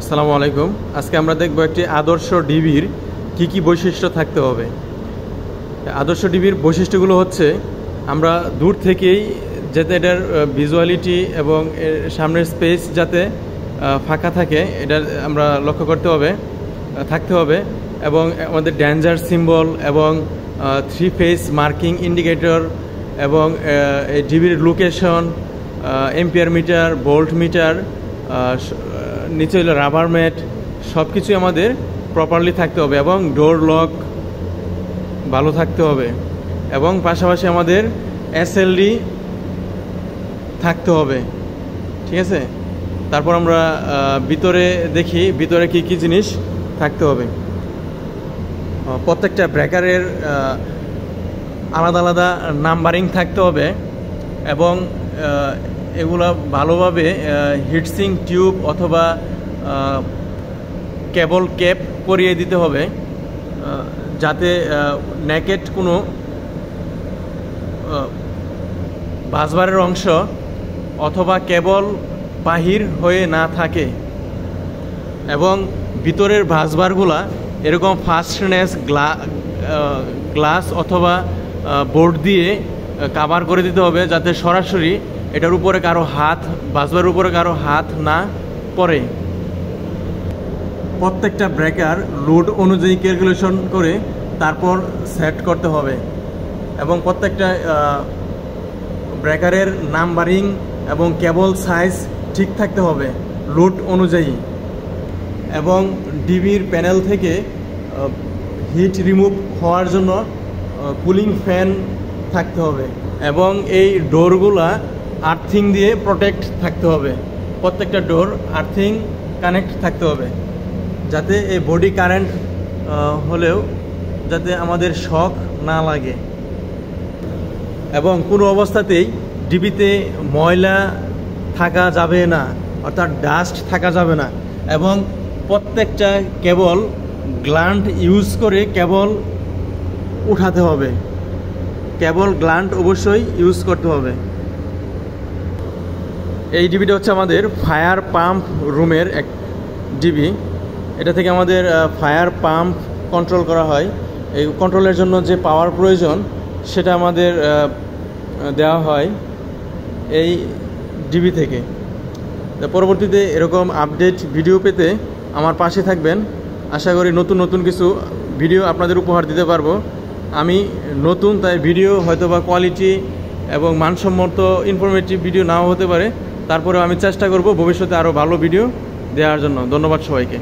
আসসালামু আলাইকুম। আজকে আমরা দেখব একটি আদর্শ ডিবির কি বৈশিষ্ট্য থাকতে হবে। আদর্শ ডিবির বৈশিষ্ট্যগুলো হচ্ছে আমরা দূর থেকেই যাতে এটার ভিজুয়ালিটি এবং এর সামনের স্পেস যাতে ফাঁকা থাকে এটা আমরা লক্ষ্য থাকতে হবে এবং আমাদের ডেঞ্জার সিম্বল এবং 3 ফেজ মার্কিং ইন্ডিকেটর এবং এই ডিবির location, ampere meter, volt meter, নিচে হলো রাবার ম্যাট, সব কিছুই আমাদের প্রপারলি থাকতে হবে এবং ডোর লক ভালো থাকতে হবে এবং পাশাপাশি আমাদের এসএলডি থাকতে হবে। ঠিক আছে, তারপর আমরা ভিতরে দেখি ভিতরে কি জিনিস থাকতে হবে। প্রত্যেকটা ব্রেকারের আলাদা আলাদা নাম্বারিং থাকতে হবে এবং এগুলা ভালোভাবে হিটসিং টিউব অথবা কেবল ক্যাপ করিয়ে দিতে হবে যাতে নেকেট কোনো বাসবারের অংশ অথবা কেবল বাহির হয়ে না থাকে এবং ভিতরের বাসবারগুলা এরকম ফাস্টনেস গ্লাস অথবা বোর্ড দিয়ে কাভার করে দিতে হবে যাতে সরাসরি এটার উপরে কারো হাত, বাসবারের উপরে কারো হাত না পড়ে। প্রত্যেকটা ব্রেকার লোড অনুযায়ী ক্যালকুলেশন করে তারপর সেট করতে হবে এবং প্রত্যেকটা ব্রেকারের নাম্বারিং এবং কেবল সাইজ ঠিক থাকতে হবে লোড অনুযায়ী এবং ডিবির প্যানেল থেকে হিট রিমুভ হওয়ার জন্য কুলিং ফ্যান থাকতে হবে এবং এই ডোরগুলা আর্থিং দিয়ে প্রোটেক্ট থাকতে হবে। প্রত্যেকটা ডোর আর্থিং কানেক্ট থাকতে হবে যাতে এই বডি কারেন্ট হলেও যাতে আমাদের শক না লাগে এবং কোনো অবস্থাতেই ডিবিতে ময়লা থাকা যাবে না, অর্থাৎ ডাস্ট থাকা যাবে না এবং প্রত্যেকটা কেবল গ্লান্ট ইউজ করে কেবল উঠাতে হবে। কেবল গ্লান্ট অবশ্যই ইউজ করতে হবে। এই ডিবিটা হচ্ছে আমাদের ফায়ার পাম্প রুমের এক ডিবি। এটা থেকে আমাদের ফায়ার পাম্প কন্ট্রোল করা হয়। এই কন্ট্রোলের জন্য যে পাওয়ার প্রয়োজন সেটা আমাদের দেওয়া হয় এই ডিবি থেকে। পরবর্তীতে এরকম আপডেট ভিডিও পেতে আমার পাশে থাকবেন। আশা করি নতুন কিছু ভিডিও আপনাদের উপহার দিতে পারবো। আমি নতুন, তাই ভিডিও হয়তোবা কোয়ালিটি এবং মানসম্মত ইনফরমেটিভ ভিডিও নাও হতে পারে, তারপরেও আমি চেষ্টা করব ভবিষ্যতে আরও ভালো ভিডিও দেওয়ার জন্য। ধন্যবাদ সবাইকে।